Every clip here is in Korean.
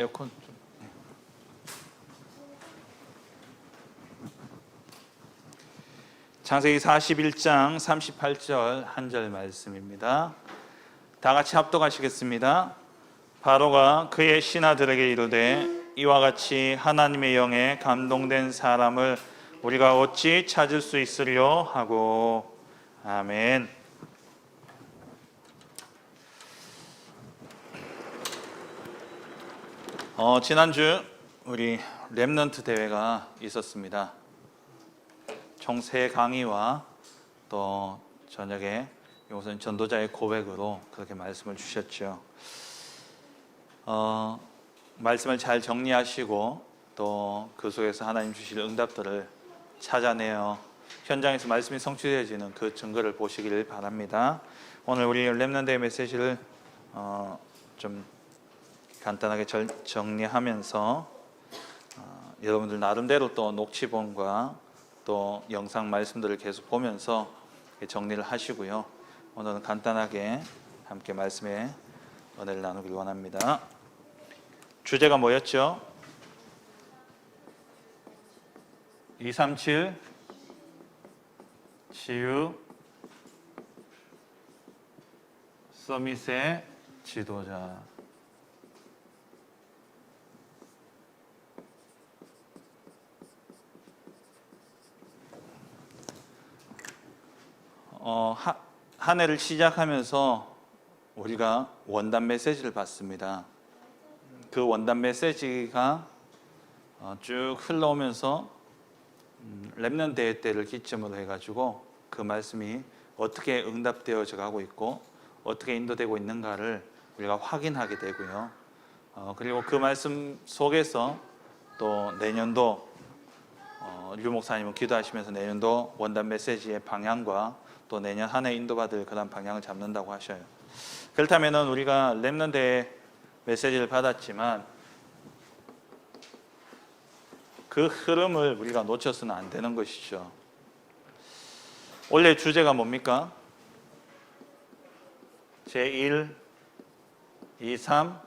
에어컨 좀. 창세기 41장 38절 한 절 말씀입니다. 다 같이 합독하시겠습니다. 바로가 그의 신하들에게 이르되 이와 같이 하나님의 영에 감동된 사람을 우리가 어찌 찾을 수 있으리요 하고. 아멘. 지난주 우리 렘넌트 대회가 있었습니다. 총 3강의와 또 저녁에 이것은 전도자의 고백으로 그렇게 말씀을 주셨죠. 말씀을 잘 정리하시고 또 그 속에서 하나님 주실 응답들을 찾아내어 현장에서 말씀이 성취되어지는 그 증거를 보시기를 바랍니다. 오늘 우리 렘넌트의 메시지를 좀 간단하게 정리하면서 여러분들 나름대로 또 녹취본과 또 영상 말씀들을 계속 보면서 정리를 하시고요. 오늘은 간단하게 함께 말씀의 은혜를 나누길 원합니다. 주제가 뭐였죠? 237 치유 서밋의 지도자. 한 해를 시작하면서 우리가 원단 메시지를 받습니다. 그 원단 메시지가 쭉 흘러오면서 렘넌트 대회 때를 기점으로 해가지고 그 말씀이 어떻게 응답되어져 가고 있고 어떻게 인도되고 있는가를 우리가 확인하게 되고요. 그리고 그 말씀 속에서 또 내년도 류 목사님은 기도하시면서 내년도 원단 메시지의 방향과 또 내년 한 해 인도받을 그런 방향을 잡는다고 하셔요. 그렇다면 우리가 렘넌트 메시지를 받았지만 그 흐름을 우리가 놓쳐서는 안 되는 것이죠. 원래 주제가 뭡니까? 제1, 2, 3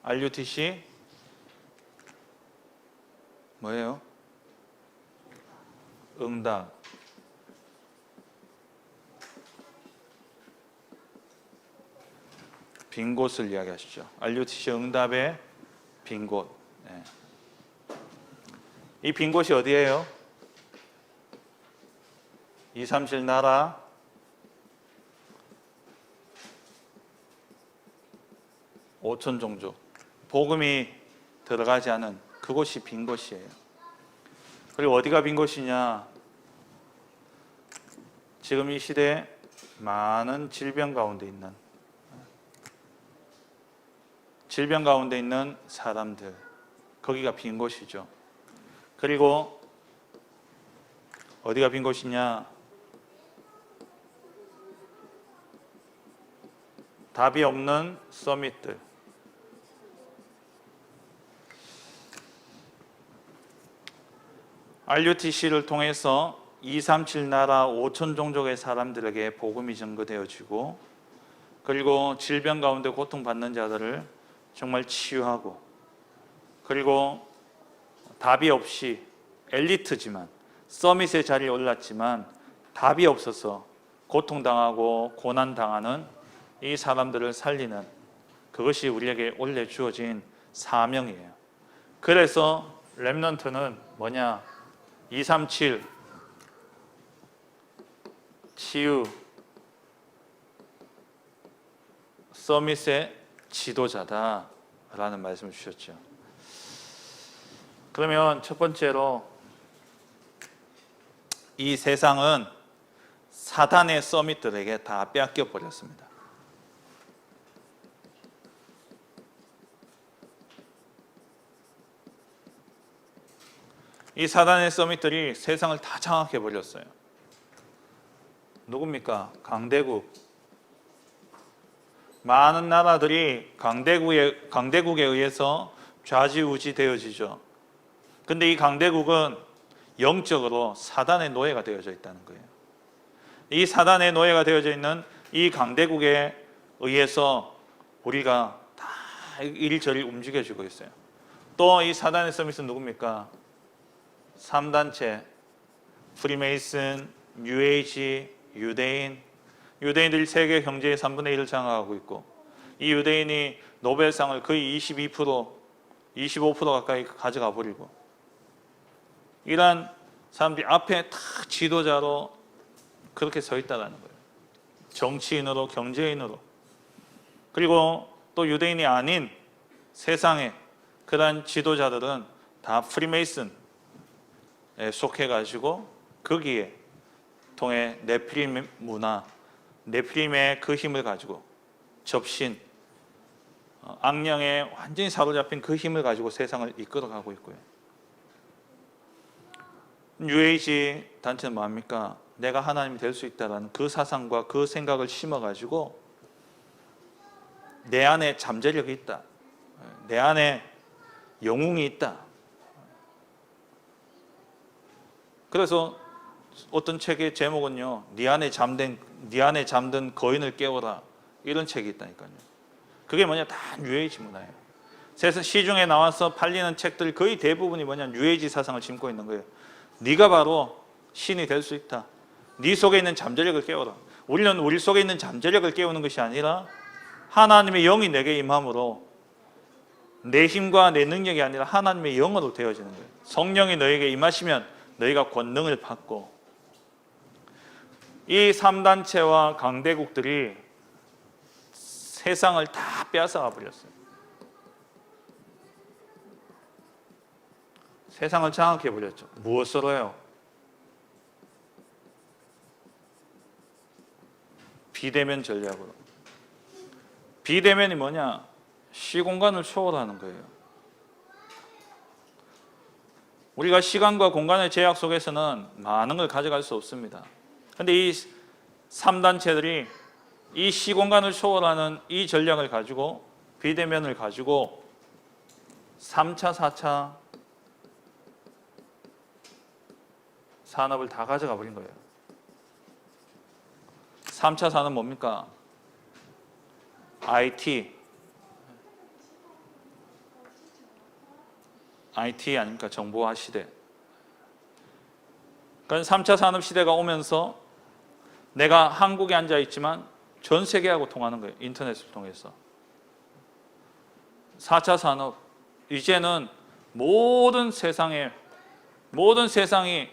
RUTC 뭐예요? 응답. 빈 곳을 이야기하시죠. RUTC 응답의 빈 곳. 네. 이 빈 곳이 어디예요? 237 나라, 오천 종족, 복음이 들어가지 않은 그곳이 빈 곳이에요. 그리고 어디가 빈 곳이냐? 지금 이 시대에 많은 질병 가운데 있는 사람들, 거기가 빈 곳이죠. 그리고 어디가 빈 곳이냐? 답이 없는 서밋들. RUTC를 통해서 237 나라 5천 종족의 사람들에게 복음이 전거되어지고 그리고 질병 가운데 고통받는 자들을 정말 치유하고 그리고 답이 없이 엘리트지만 서밋의 자리에 올랐지만 답이 없어서 고통당하고 고난당하는 이 사람들을 살리는 그것이 우리에게 원래 주어진 사명이에요. 그래서 렘넌트는 뭐냐? 237 치유 서밋의 지도자다라는 말씀을 주셨죠. 그러면 첫 번째로 이 세상은 사단의 서밋들에게 다 빼앗겨 버렸습니다. 이 사단의 서밋들이 세상을 다 장악해 버렸어요. 누굽니까? 강대국. 많은 나라들이 강대국에 의해서 좌지우지 되어지죠. 근데 이 강대국은 영적으로 사단의 노예가 되어져 있다는 거예요. 이 사단의 노예가 되어져 있는 이 강대국에 의해서 우리가 다 이리저리 움직여주고 있어요. 또 이 사단의 서밋은 누굽니까? 3단체, 프리메이슨, 뉴에이지, 유대인. 유대인들이 세계 경제의 3분의 1을 장악하고 있고, 이 유대인이 노벨상을 거의 22%, 25% 가까이 가져가 버리고, 이런 사람들이 앞에 다 지도자로 그렇게 서 있다는 거예요. 정치인으로, 경제인으로. 그리고 또 유대인이 아닌 세상의 그러한 지도자들은 다 프리메이슨에 속해가지고 거기에 통해 네피림 문화, 네피림의 그 힘을 가지고 접신, 악령에 완전히 사로잡힌 그 힘을 가지고 세상을 이끌어가고 있고요. 뉴에이지 단체는 뭐합니까? 내가 하나님이 될 수 있다는 그 사상과 그 생각을 심어가지고 내 안에 잠재력이 있다, 내 안에 영웅이 있다. 그래서 어떤 책의 제목은요, 네 안에 잠든 거인을 깨워라, 이런 책이 있다니까요. 그게 뭐냐? 다 뉴에이지 문화예요. 그래서 시중에 나와서 팔리는 책들 거의 대부분이 뭐냐? 뉴에이지 사상을 심고 있는 거예요. 네가 바로 신이 될 수 있다. 네 속에 있는 잠재력을 깨워라. 우리는 우리 속에 있는 잠재력을 깨우는 것이 아니라 하나님의 영이 내게 임함으로, 내 힘과 내 능력이 아니라 하나님의 영으로 되어지는 거예요. 성령이 너에게 임하시면 너희가 권능을 받고, 이 3단체와 강대국들이 세상을 다 빼앗아가 버렸어요. 세상을 장악해 버렸죠. 무엇으로요? 비대면 전략으로. 비대면이 뭐냐? 시공간을 초월하는 거예요. 우리가 시간과 공간의 제약 속에서는 많은 걸 가져갈 수 없습니다. 그런데 이 3단체들이 이 시공간을 초월하는 이 전략을 가지고, 비대면을 가지고 3차, 4차 산업을 다 가져가 버린 거예요. 3차 산업 뭡니까? IT 아닙니까? 정보화 시대. 그러니까 3차 산업 시대가 오면서 내가 한국에 앉아 있지만 전 세계하고 통하는 거예요. 인터넷을 통해서. 4차 산업, 이제는 모든 세상이,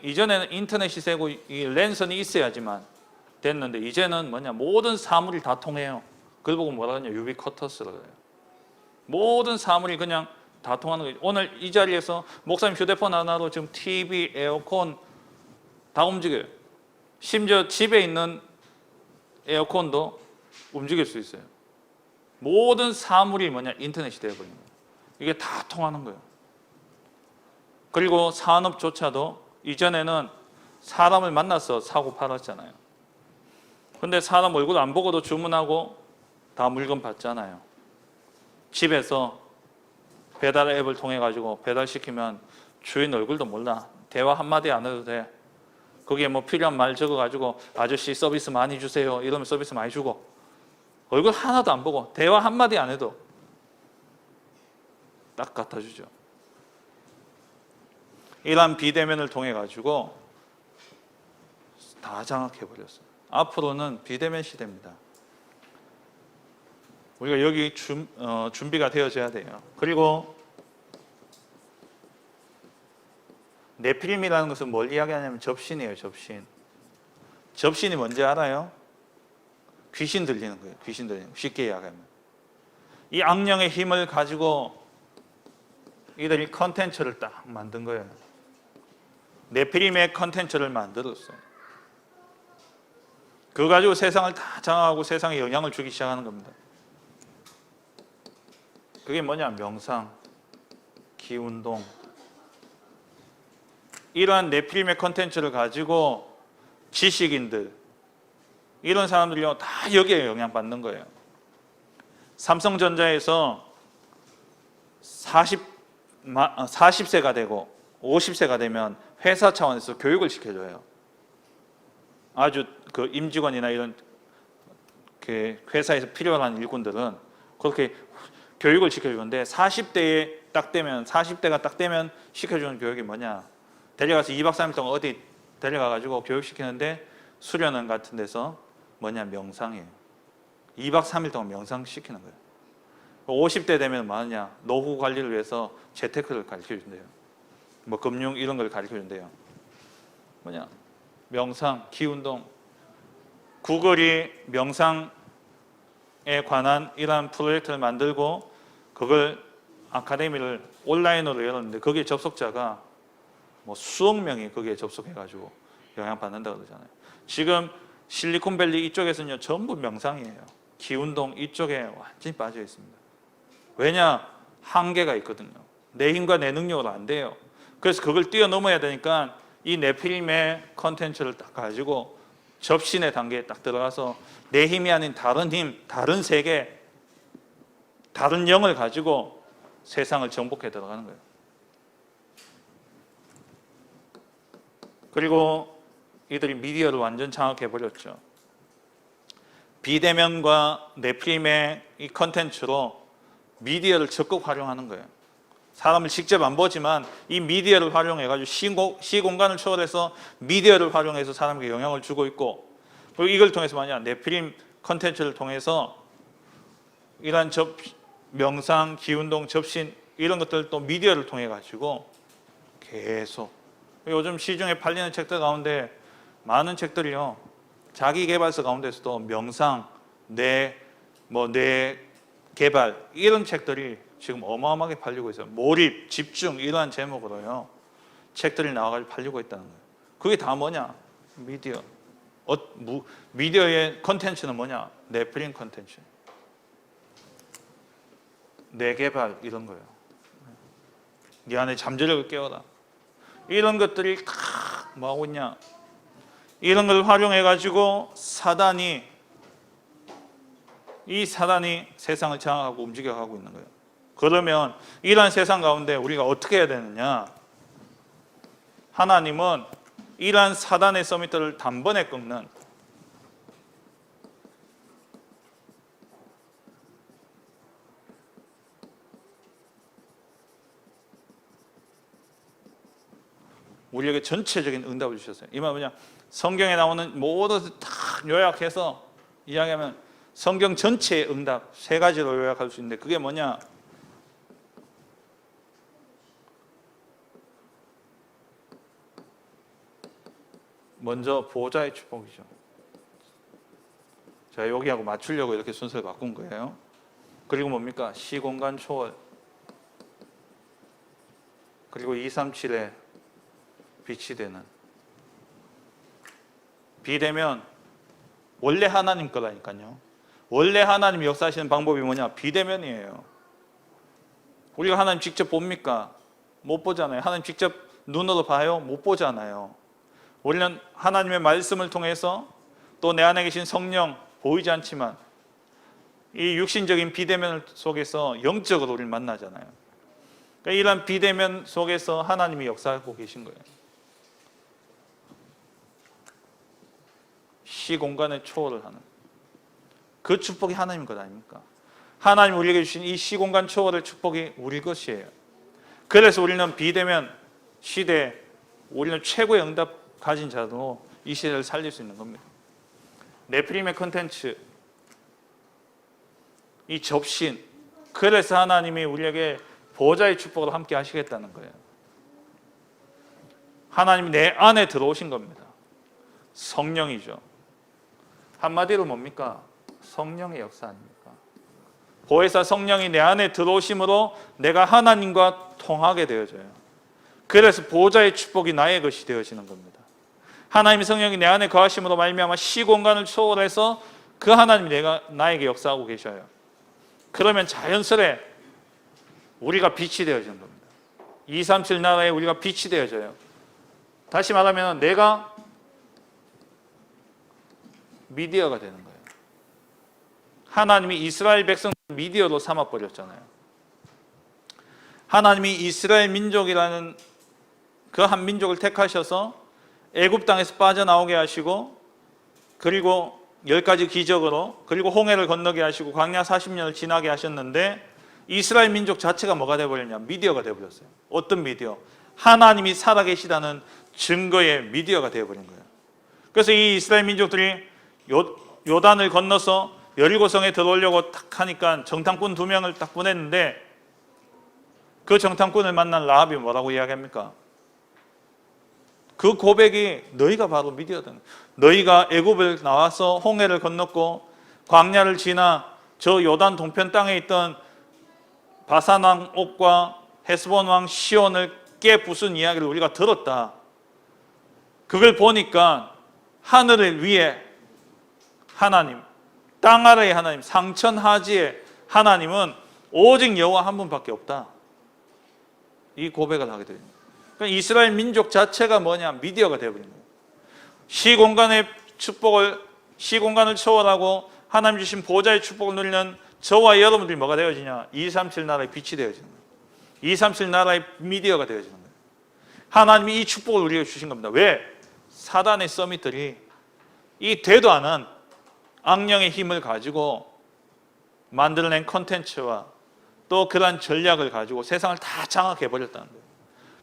이전에는 인터넷이 세고 이 랜선이 있어야지만 됐는데, 이제는 뭐냐? 모든 사물이 다 통해요. 그걸 보고 뭐라 하냐? 유비쿼터스라고 해요. 모든 사물이 그냥 다 통하는 거예요. 오늘 이 자리에서 목사님 휴대폰 하나로 지금 TV, 에어컨 다 움직여요. 심지어 집에 있는 에어컨도 움직일 수 있어요. 모든 사물이 뭐냐? 인터넷이 되어버린 거예요. 이게 다 통하는 거예요. 그리고 산업조차도 이전에는 사람을 만나서 사고 팔았잖아요. 근데 사람 얼굴 안 보고도 주문하고 다 물건 받잖아요. 집에서 배달 앱을 통해 가지고 배달시키면 주인 얼굴도 몰라. 대화 한마디 안 해도 돼. 거기에 뭐 필요한 말 적어 가지고 아저씨 서비스 많이 주세요, 이러면 서비스 많이 주고, 얼굴 하나도 안 보고 대화 한마디 안 해도 딱 갖다 주죠. 이러한 비대면을 통해 가지고 다 장악해 버렸어요. 앞으로는 비대면 시대입니다. 우리가 여기 준비가 되어져야 돼요. 그리고 네피림이라는 것은 뭘 이야기하냐면 접신이에요. 접신. 접신이 뭔지 알아요? 귀신 들리는 거예요. 귀신 들리는 거. 쉽게 이야기하면. 이 악령의 힘을 가지고 이들이 컨텐츠를 딱 만든 거예요. 네피림의 컨텐츠를 만들었어요. 그거 가지고 세상을 다 장악하고 세상에 영향을 주기 시작하는 겁니다. 그게 뭐냐? 명상, 기운동. 이러한 네피림의 컨텐츠를 가지고 지식인들, 이런 사람들이요 다 여기에 영향받는 거예요. 삼성전자에서 40세가 되고 50세가 되면 회사 차원에서 교육을 시켜줘요. 아주 그 임직원이나 이런 그 회사에서 필요한 일꾼들은 그렇게 교육을 시켜주는데 40대가 딱 되면 시켜주는 교육이 뭐냐? 데려가서 2박 3일 동안 어디 데려가가지고 교육시키는데 수련원 같은 데서 뭐냐? 명상이에요. 2박 3일 동안 명상시키는 거예요. 50대 되면 뭐하냐? 노후 관리를 위해서 재테크를 가르쳐준대요. 뭐 금융 이런 걸 가르쳐준대요. 뭐냐? 명상, 기운동. 구글이 명상에 관한 이러한 프로젝트를 만들고 그걸 아카데미를 온라인으로 열었는데 거기에 접속자가 뭐 수억 명이 거기에 접속해가지고 영향받는다고 그러잖아요. 지금 실리콘밸리 이쪽에서는요 전부 명상이에요. 기운동 이쪽에 완전히 빠져 있습니다. 왜냐? 한계가 있거든요. 내 힘과 내 능력으로 안 돼요. 그래서 그걸 뛰어넘어야 되니까 이 네필림의 컨텐츠를 딱 가지고 접신의 단계에 딱 들어가서 내 힘이 아닌 다른 힘, 다른 세계, 다른 영을 가지고 세상을 정복해 들어가는 거예요. 그리고 이들이 미디어를 완전 장악해버렸죠. 비대면과 네필림의 이 컨텐츠로 미디어를 적극 활용하는 거예요. 사람을 직접 안 보지만 이 미디어를 활용해가지고 시공간을 초월해서 미디어를 활용해서 사람에게 영향을 주고 있고, 그리고 이걸 통해서 뭐냐? 네필림 컨텐츠를 통해서 이러한 명상, 기운동, 접신 이런 것들을 또 미디어를 통해 가지고 계속 요즘 시중에 팔리는 책들 가운데 많은 책들이요 자기 개발서 가운데서도 명상, 뇌 개발 이런 책들이 지금 어마어마하게 팔리고 있어요. 몰입, 집중 이러한 제목으로요 책들이 나와가지고 팔리고 있다는 거예요. 그게 다 뭐냐? 미디어. 미디어의 컨텐츠는 뭐냐? 네필림 컨텐츠. 뇌 개발 이런 거예요. 네 안에 잠재력을 깨워라. 이런 것들이 다 뭐하고 있냐? 이런 걸 활용해가지고 이 사단이 세상을 장악하고 움직여가고 있는 거예요. 그러면 이러한 세상 가운데 우리가 어떻게 해야 되느냐? 하나님은 이러한 사단의 서밋들을 단번에 끊는 우리에게 전체적인 응답을 주셨어요. 이 말 뭐냐? 성경에 나오는 모든 것을 다 요약해서 이야기하면 성경 전체의 응답 3가지로 요약할 수 있는데 그게 뭐냐? 먼저 보호자의 축복이죠. 제가 여기하고 맞추려고 이렇게 순서를 바꾼 거예요. 그리고 뭡니까? 시공간 초월. 그리고 237에 빛이 되는. 비대면 원래 하나님 거라니까요. 원래 하나님 역사하시는 방법이 뭐냐? 비대면이에요. 우리가 하나님 직접 봅니까? 못 보잖아요. 하나님 직접 눈으로 봐요? 못 보잖아요. 우리는 하나님의 말씀을 통해서 또 내 안에 계신 성령 보이지 않지만 이 육신적인 비대면 속에서 영적으로 우리를 만나잖아요. 그러니까 이런 비대면 속에서 하나님이 역사하고 계신 거예요. 시공간의 초월을 하는 그 축복이 하나님 것 아닙니까? 하나님 우리에게 주신 이 시공간 초월의 축복이 우리 것이에요. 그래서 우리는 비대면 시대에 우리는 최고의 응답 가진 자로 이 시대를 살릴 수 있는 겁니다. 네필림의 컨텐츠, 이 접신, 그래서 하나님이 우리에게 보호자의 축복을 함께 하시겠다는 거예요. 하나님이 내 안에 들어오신 겁니다. 성령이죠. 한마디로 뭡니까? 성령의 역사 아닙니까? 보혜사 성령이 내 안에 들어오심으로 내가 하나님과 통하게 되어져요. 그래서 보호자의 축복이 나의 것이 되어지는 겁니다. 하나님의 성령이 내 안에 거하심으로 말미암아 시공간을 초월해서 그 하나님이 나에게 역사하고 계셔요. 그러면 자연스레 우리가 빛이 되어지는 겁니다. 237 나라에 우리가 빛이 되어져요. 다시 말하면 내가 미디어가 되는 거예요. 하나님이 이스라엘 백성을 미디어로 삼아버렸잖아요. 하나님이 이스라엘 민족이라는 그 한 민족을 택하셔서 애굽 땅에서 빠져나오게 하시고 그리고 10가지 기적으로 그리고 홍해를 건너게 하시고 광야 40년을 지나게 하셨는데 이스라엘 민족 자체가 뭐가 되어버렸냐? 미디어가 되어버렸어요. 어떤 미디어? 하나님이 살아계시다는 증거의 미디어가 되어버린 거예요. 그래서 이 이스라엘 민족들이 요단을 건너서 여리고성에 들어오려고 딱 하니까 정탐꾼 2명을 딱 보냈는데, 그 정탐꾼을 만난 라합이 뭐라고 이야기합니까? 그 고백이 너희가 바로 미디어다. 너희가 애굽을 나와서 홍해를 건넜고 광야를 지나 저 요단 동편 땅에 있던 바산 왕 옥과 헤스본 왕 시온을 깨부순 이야기를 우리가 들었다. 그걸 보니까 하늘을 위에 하나님, 땅 아래의 하나님, 상천하지의 하나님은 오직 여호와 한 분밖에 없다. 이 고백을 하게 됩니다. 그러니까 이스라엘 민족 자체가 뭐냐? 미디어가 되어버린 거예요. 시공간의 축복을, 시공간을 초월하고 하나님 주신 보좌의 축복을 누리는 저와 여러분들이 뭐가 되어지냐? 237 나라의 빛이 되어지는 거예요. 237 나라의 미디어가 되어지는 거예요. 하나님이 이 축복을 우리에게 주신 겁니다. 왜? 사단의 서밋들이 이 되도 않은 악령의 힘을 가지고 만들어낸 콘텐츠와 또 그러한 전략을 가지고 세상을 다 장악해버렸다는 거예요.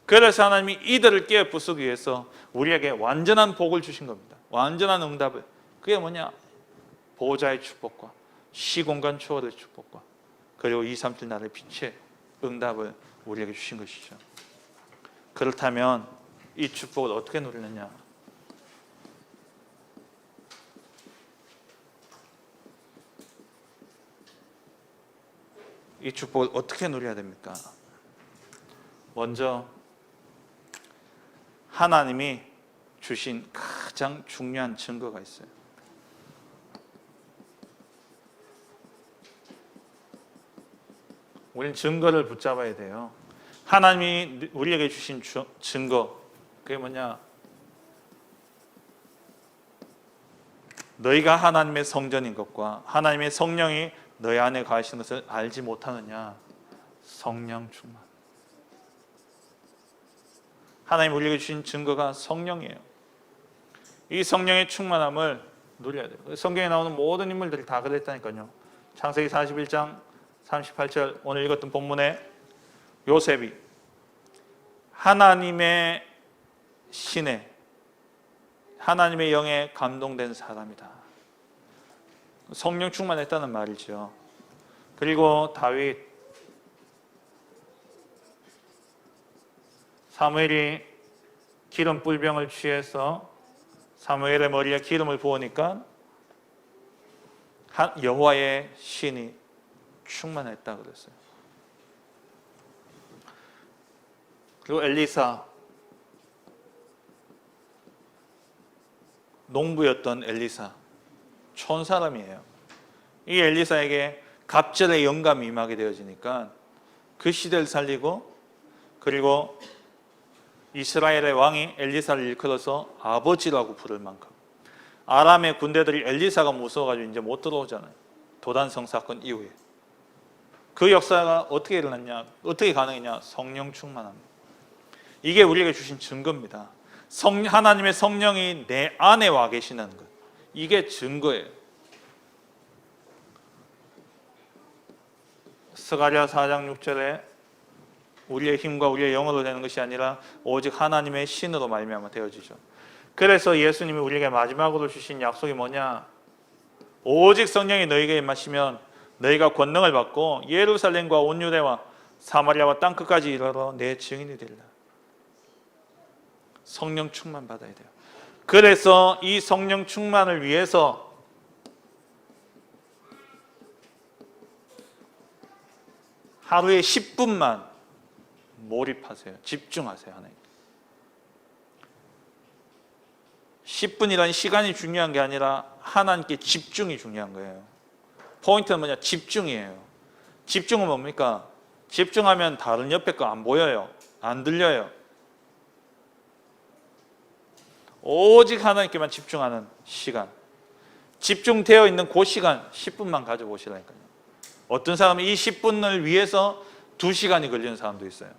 그래서 하나님이 이들을 깨어 부수기 위해서 우리에게 완전한 복을 주신 겁니다. 완전한 응답을. 그게 뭐냐? 보호자의 축복과 시공간 초월의 축복과 그리고 237 나라의 빛의 응답을 우리에게 주신 것이죠. 그렇다면 이 축복을 어떻게 누리느냐? 이 축복을 어떻게 누려야 됩니까? 먼저 하나님이 주신 가장 중요한 증거가 있어요. 우리는 증거를 붙잡아야 돼요. 하나님이 우리에게 주신 증거, 그게 뭐냐? 너희가 하나님의 성전인 것과 하나님의 성령이 너희 안에 가시는 것을 알지 못하느냐? 성령 충만. 하나님 우리에게 주신 증거가 성령이에요. 이 성령의 충만함을 누려야 돼요. 성경에 나오는 모든 인물들이 다 그랬다니까요. 창세기 41장 38절 오늘 읽었던 본문에 요셉이 하나님의 신에 하나님의 영에 감동된 사람이다. 성령 충만했다는 말이죠. 그리고 다윗, 사무엘이 기름 뿔병을 취해서 사무엘의 머리에 기름을 부으니까 여호와의 신이 충만했다 그랬어요. 그리고 엘리사, 농부였던 엘리사, 촌사람이에요. 이 엘리사에게 갑절의 영감이 임하게 되어지니까 그 시대를 살리고, 그리고 이스라엘의 왕이 엘리사를 일컬어서 아버지라고 부를 만큼 아람의 군대들이 엘리사가 무서워가지고 이제 못 들어오잖아요. 도단성 사건 이후에. 그 역사가 어떻게 일어났냐? 어떻게 가능했냐? 성령 충만합니다. 이게 우리에게 주신 증거입니다. 하나님의 성령이 내 안에 와 계시는 것, 이게 증거예요. 스가랴 4장 6절에 우리의 힘과 우리의 영으로 되는 것이 아니라 오직 하나님의 신으로 말미암아 되어지죠. 그래서 예수님이 우리에게 마지막으로 주신 약속이 뭐냐? 오직 성령이 너희에게 임하시면 너희가 권능을 받고 예루살렘과 온 유대와 사마리아와 땅끝까지 이르러 내 증인이 되리라. 성령 충만 받아야 돼요. 그래서 이 성령 충만을 위해서 하루에 10분만 몰입하세요. 집중하세요. 하나님. 10분이라는 시간이 중요한 게 아니라 하나님께 집중이 중요한 거예요. 포인트는 뭐냐? 집중이에요. 집중은 뭡니까? 집중하면 다른 옆에 거 안 보여요. 안 들려요. 오직 하나님께만 집중하는 시간. 집중되어 있는 그 시간 10분만 가져보시라니까요. 어떤 사람은 이 10분을 위해서 2시간이 걸리는 사람도 있어요.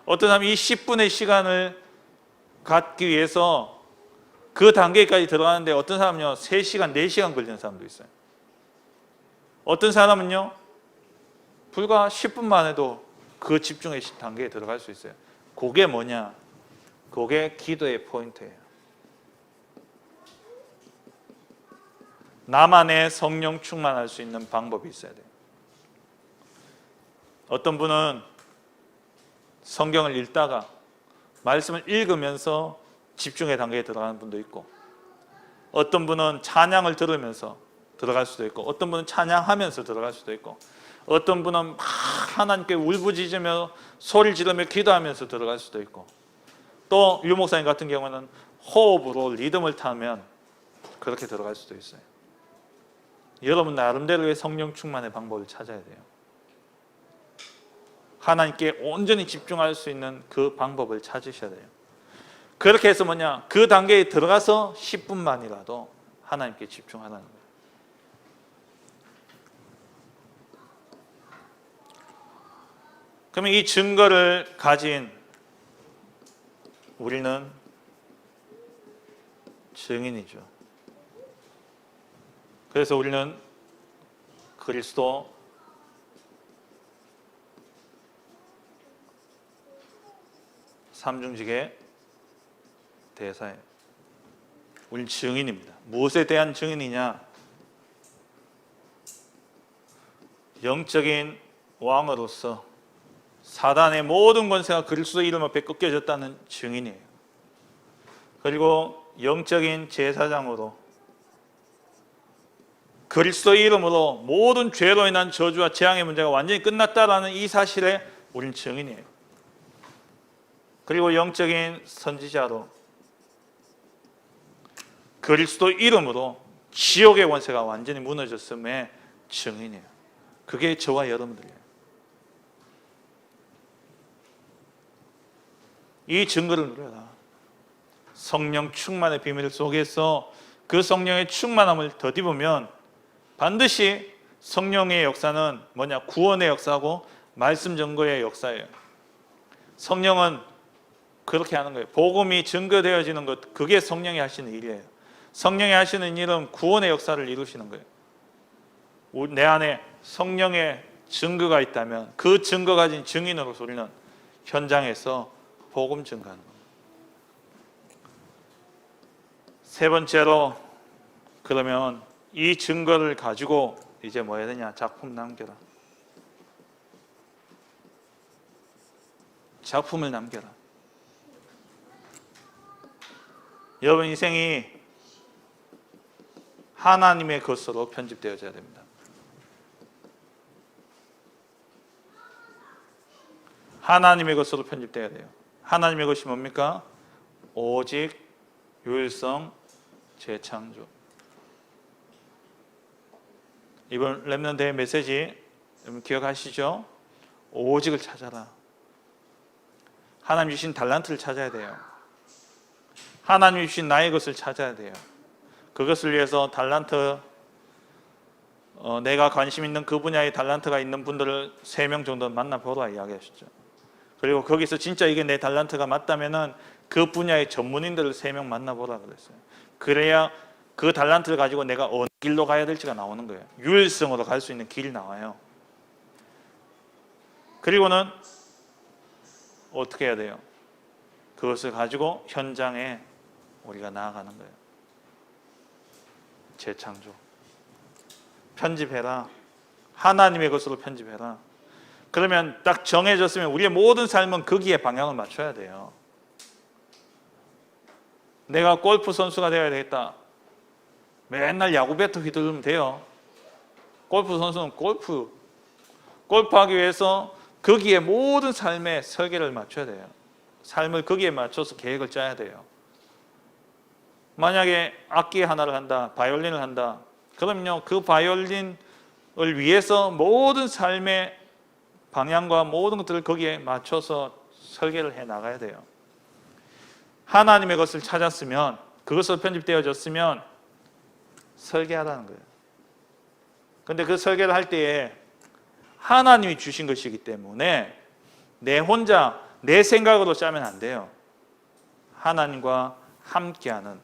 어떤 사람은 이 10분의 시간을 갖기 위해서 그 단계까지 들어가는데 어떤 사람은요 3시간, 4시간 걸리는 사람도 있어요. 어떤 사람은요 불과 10분 만에도 그 집중의 단계에 들어갈 수 있어요. 그게 뭐냐? 그게 기도의 포인트예요. 나만의 성령 충만할 수 있는 방법이 있어야 돼요. 어떤 분은 성경을 읽다가 말씀을 읽으면서 집중의 단계에 들어가는 분도 있고, 어떤 분은 찬양을 들으면서 들어갈 수도 있고, 어떤 분은 찬양하면서 들어갈 수도 있고, 어떤 분은 막 하나님께 울부짖으며 소리를 지르며 기도하면서 들어갈 수도 있고, 또 유 목사님 같은 경우는 호흡으로 리듬을 타면 그렇게 들어갈 수도 있어요. 여러분 나름대로의 성령 충만의 방법을 찾아야 돼요. 하나님께 온전히 집중할 수 있는 그 방법을 찾으셔야 돼요. 그렇게 해서 뭐냐? 그 단계에 들어가서 10분만이라도 하나님께 집중하라는 거예요. 그러면 이 증거를 가진 우리는 증인이죠. 그래서 우리는 그리스도 삼중직의 대사예요. 우리는 증인입니다. 무엇에 대한 증인이냐? 영적인 왕으로서 사단의 모든 권세가 그리스도 이름 앞에 꺾여졌다는 증인이에요. 그리고 영적인 제사장으로 그리스도 이름으로 모든 죄로 인한 저주와 재앙의 문제가 완전히 끝났다라는 이 사실에 우리는 증인이에요. 그리고 영적인 선지자로 그리스도 이름으로 지옥의 권세가 완전히 무너졌음의 증인이에요. 그게 저와 여러분들이에요. 이 증거를 누려라. 성령 충만의 비밀 속에서 그 성령의 충만함을 덧입으면 반드시 성령의 역사는 뭐냐? 구원의 역사고 말씀 증거의 역사예요. 성령은 그렇게 하는 거예요. 복음이 증거되어지는 것, 그게 성령이 하시는 일이에요. 성령이 하시는 일은 구원의 역사를 이루시는 거예요. 내 안에 성령의 증거가 있다면 그 증거 가진 증인으로서 우리는 현장에서 복음 증거하는 겁니다. 세 번째로, 그러면 이 증거를 가지고 이제 뭐 해야 되냐? 작품 남겨라. 작품을 남겨라. 여러분 인생이 하나님의 것으로 편집되어져야 됩니다. 하나님의 것으로 편집되어야 돼요. 하나님의 것이 뭡니까? 오직, 유일성, 재창조. 이번 렘넌트의 메시지 여러분 기억하시죠? 오직을 찾아라. 하나님 주신 달란트를 찾아야 돼요. 하나님 주신 나의 것을 찾아야 돼요. 그것을 위해서 달란트, 내가 관심 있는 그 분야의 달란트가 있는 분들을 3명 정도 만나보라 이야기하셨죠. 그리고 거기서 진짜 이게 내 달란트가 맞다면은 그 분야의 전문인들을 3명 만나보라 그랬어요. 그래야 그 달란트를 가지고 내가 어느 길로 가야 될지가 나오는 거예요. 유일성으로 갈 수 있는 길이 나와요. 그리고는 어떻게 해야 돼요? 그것을 가지고 현장에 우리가 나아가는 거예요. 재창조. 편집해라. 하나님의 것으로 편집해라. 그러면 딱 정해졌으면 우리의 모든 삶은 거기에 방향을 맞춰야 돼요. 내가 골프 선수가 되어야 되겠다. 맨날 야구 배트 휘두르면 돼요. 골프 선수는 골프하기 위해서 거기에 모든 삶의 설계를 맞춰야 돼요. 삶을 거기에 맞춰서 계획을 짜야 돼요. 만약에 악기 하나를 한다, 바이올린을 한다. 그러면요, 그 바이올린을 위해서 모든 삶의 방향과 모든 것들을 거기에 맞춰서 설계를 해 나가야 돼요. 하나님의 것을 찾았으면, 그것을 편집되어졌으면 설계하라는 거예요. 그런데 그 설계를 할 때에 하나님이 주신 것이기 때문에 내 혼자 내 생각으로 짜면 안 돼요. 하나님과 함께하는,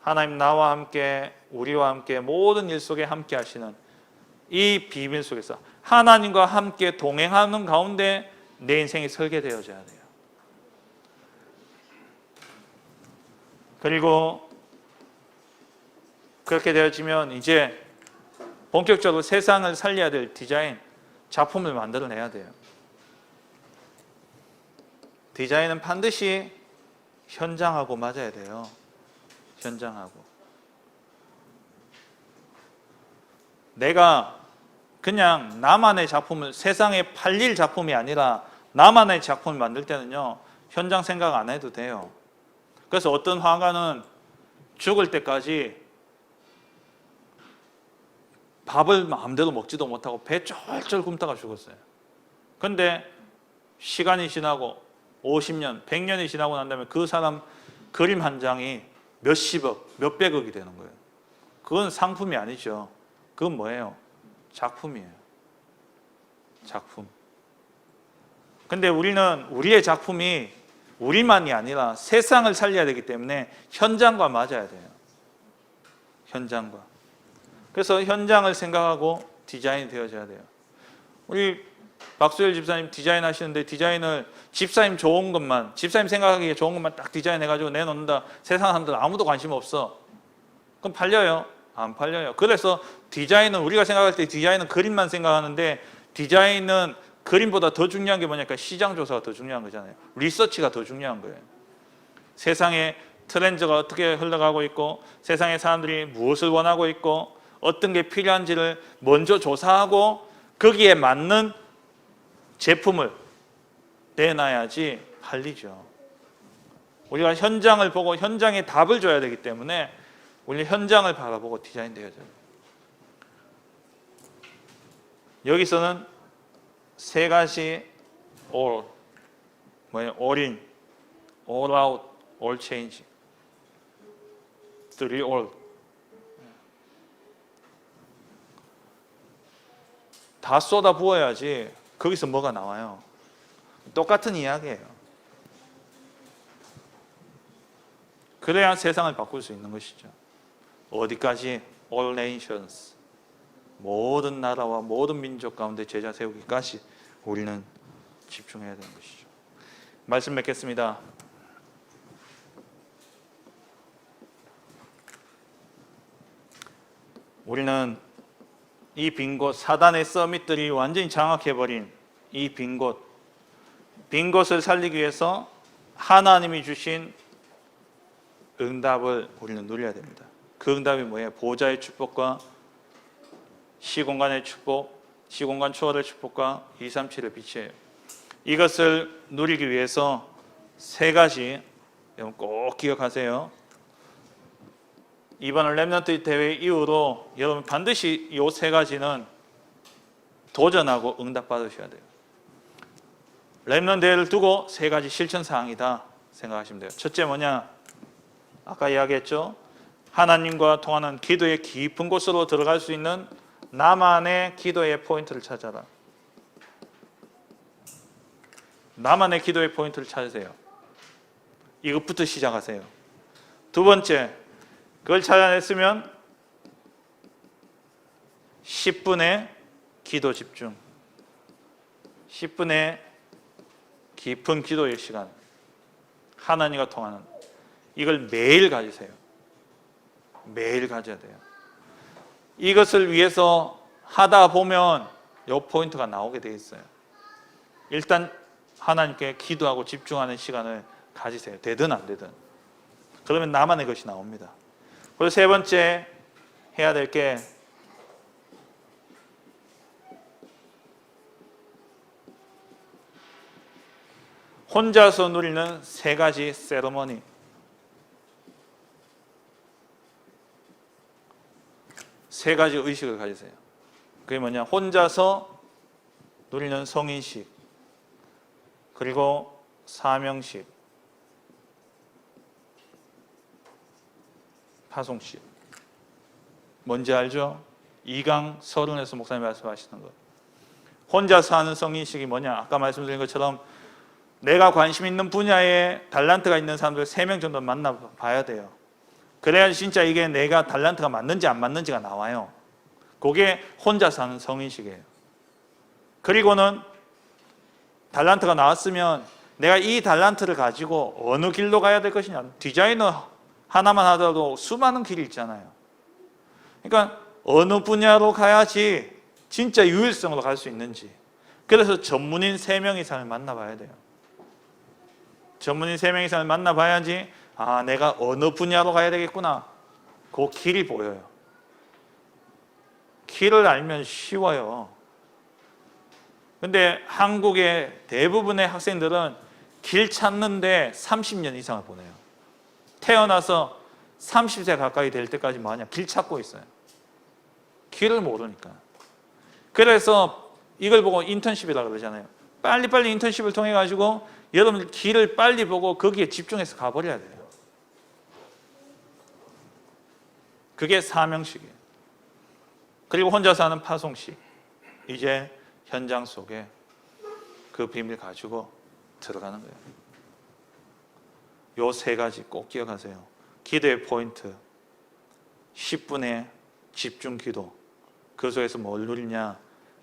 하나님 나와 함께 우리와 함께 모든 일 속에 함께 하시는 이 비밀 속에서 하나님과 함께 동행하는 가운데 내 인생이 설계되어져야 돼요. 그리고 그렇게 되어지면 이제 본격적으로 세상을 살려야 될 디자인, 작품을 만들어내야 돼요. 디자인은 반드시 현장하고 맞아야 돼요. 현장하고. 내가 그냥 나만의 작품을, 세상에 팔릴 작품이 아니라 나만의 작품을 만들 때는요, 현장 생각 안 해도 돼요. 그래서 어떤 화가는 죽을 때까지 밥을 마음대로 먹지도 못하고 배 쫄쫄 굶다가 죽었어요. 근데 시간이 지나고 50년, 100년이 지나고 난 다음에 그 사람 그림 한 장이 몇십억, 몇백억이 되는 거예요. 그건 상품이 아니죠. 그건 뭐예요? 작품이에요. 작품. 근데 우리는 우리의 작품이 우리만이 아니라 세상을 살려야 되기 때문에 현장과 맞아야 돼요. 현장과. 그래서 현장을 생각하고 디자인이 되어져야 돼요. 우리 박수열 집사님 디자인 하시는데 디자인을 집사님 좋은 것만, 집사님 생각하기에 좋은 것만 딱 디자인해가지고 내놓는다. 세상 사람들 아무도 관심 없어. 그럼 팔려요? 안 팔려요. 그래서 디자인은, 우리가 생각할 때 디자인은 그림만 생각하는데 디자인은 그림보다 더 중요한 게 뭐냐니까 시장 조사가 더 중요한 거잖아요. 리서치가 더 중요한 거예요. 세상의 트렌드가 어떻게 흘러가고 있고 세상의 사람들이 무엇을 원하고 있고 어떤 게 필요한지를 먼저 조사하고 거기에 맞는 제품을 내놔야지 팔리죠. 우리가 현장을 보고 현장에 답을 줘야 되기 때문에 우리 현장을 바라보고 디자인 되어져요. 여기서는 세 가지 all, 뭐예요? all in, all out, all change, three all. 다 쏟아 부어야지 거기서 뭐가 나와요. 똑같은 이야기예요. 그래야 세상을 바꿀 수 있는 것이죠. 어디까지? All nations. 모든 나라와 모든 민족 가운데 제자 세우기까지 우리는 집중해야 되는 것이죠. 말씀 맺겠습니다. 우리는 이 빈 곳, 사단의 서밋들이 완전히 장악해버린 이 빈 곳, 빈 곳을 살리기 위해서 하나님이 주신 응답을 우리는 누려야 됩니다. 그 응답이 뭐예요? 보좌의 축복과 시공간의 축복, 시공간 초월의 축복과 237의 빛이에요. 이것을 누리기 위해서 세 가지 여러분 꼭 기억하세요. 이번 렘넌트 대회 이후로 여러분 반드시 이 세 가지는 도전하고 응답받으셔야 돼요. 렘넌트 대회를 두고 세 가지 실천 사항이다 생각하시면 돼요. 첫째 뭐냐? 아까 이야기했죠. 하나님과 통하는 기도의 깊은 곳으로 들어갈 수 있는 나만의 기도의 포인트를 찾아라. 나만의 기도의 포인트를 찾으세요. 이것부터 시작하세요. 두 번째, 그걸 찾아냈으면 10분의 기도 집중, 10분의 깊은 기도의 시간, 하나님과 통하는, 이걸 매일 가지세요. 매일 가져야 돼요. 이것을 위해서 하다 보면 이 포인트가 나오게 돼 있어요. 일단 하나님께 기도하고 집중하는 시간을 가지세요. 되든 안 되든. 그러면 나만의 것이 나옵니다. 그리고 세 번째 해야 될 게 혼자서 누리는 세 가지 세러머니. 세 가지 의식을 가지세요. 그게 뭐냐? 혼자서 누리는 성인식, 그리고 사명식, 파송식. 뭔지 알죠? 2강 서른에서 목사님 말씀하시는 것. 혼자서 하는 성인식이 뭐냐? 아까 말씀드린 것처럼 내가 관심 있는 분야에 달란트가 있는 사람들 3명 정도 만나봐야 돼요. 그래야 진짜 이게 내가 달란트가 맞는지 안 맞는지가 나와요. 그게 혼자서 하는 성인식이에요. 그리고는 달란트가 나왔으면 내가 이 달란트를 가지고 어느 길로 가야 될 것이냐. 디자이너 하나만 하더라도 수많은 길이 있잖아요. 그러니까 어느 분야로 가야지 진짜 유일성으로 갈 수 있는지. 그래서 전문인 3명 이상을 만나봐야 돼요. 전문인 3명 이상을 만나봐야지 내가 어느 분야로 가야 되겠구나. 그 길이 보여요. 길을 알면 쉬워요. 근데 한국의 대부분의 학생들은 길 찾는데 30년 이상을 보내요. 태어나서 30세 가까이 될 때까지 마냥 길 찾고 있어요. 길을 모르니까. 그래서 이걸 보고 인턴십이라고 그러잖아요. 빨리빨리 인턴십을 통해 가지고 여러분들 길을 빨리 보고 거기에 집중해서 가버려야 돼요. 그게 사명식이에요. 그리고 혼자서 하는 파송식. 이제 현장 속에 그 비밀 가지고 들어가는 거예요. 요 3가지 꼭 기억하세요. 기도의 포인트. 10분의 집중 기도. 그 속에서 뭘 누리냐?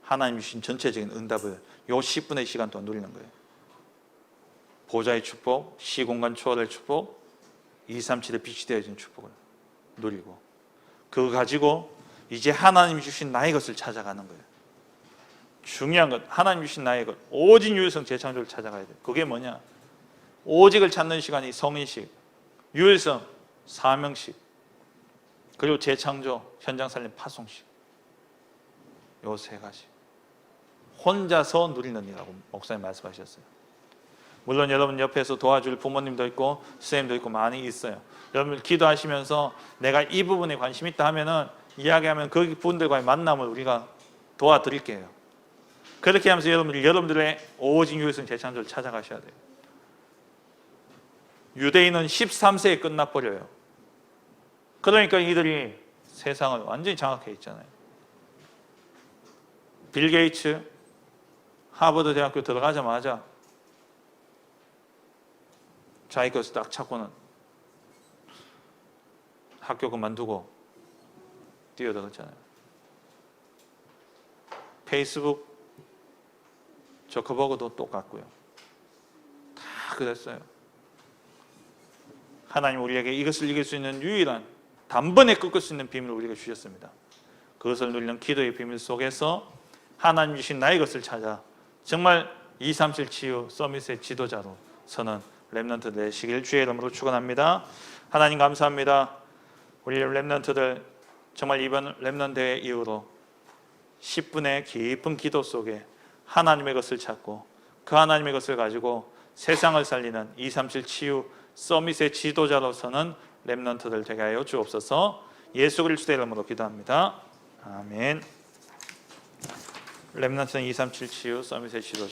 하나님 주신 전체적인 응답을 요 10분의 시간 동안 누리는 거예요. 보좌의 축복, 시공간 초월의 축복, 237의 빛이 되어진 축복을 누리고, 그거 가지고 이제 하나님 주신 나의 것을 찾아가는 거예요. 중요한 것, 하나님 주신 나의 것, 오직 유일성 재창조를 찾아가야 돼요. 그게 뭐냐? 오직을 찾는 시간이 성인식, 유일성, 사명식, 그리고 재창조, 현장 살림, 파송식. 요 3가지. 혼자서 누리는 일이라고 목사님 말씀하셨어요. 물론 여러분 옆에서 도와줄 부모님도 있고 선생님도 있고 많이 있어요. 여러분 기도하시면서 내가 이 부분에 관심 있다 하면은 이야기하면 그 분들과의 만남을 우리가 도와드릴게요. 그렇게 하면서 여러분들의 오직 유일성 재창조를 찾아가셔야 돼요. 유대인은 13세에 끝나버려요. 그러니까 이들이 세상을 완전히 장악해 있잖아요. 빌 게이츠 하버드 대학교 들어가자마자 자기 것을 딱 찾고는 학교 그만두고 뛰어들었잖아요. 페이스북 저커버그도 똑같고요. 다 그랬어요. 하나님 우리에게 이것을 이길 수 있는 유일한 단번에 꺾을 수 있는 비밀을 우리에게 주셨습니다. 그것을 누리는 기도의 비밀 속에서 하나님 주신 나의 것을 찾아 정말 237 치유 서밋의 지도자로 서는 렘넌트 되시길 주의 이름으로 축원합니다. 하나님 감사합니다. 우리 렘넌트들 정말 이번 렘넌트 대회 이후로 10분의 깊은 기도 속에 하나님의 것을 찾고 그 하나님의 것을 가지고 세상을 살리는 237 치유 서밋의 지도자로서는 렘넌트들 되게 하여 주옵소서. 예수 그리스도의 이름으로 기도합니다. 아멘. 렘넌트는 237 치유 서밋의 지도자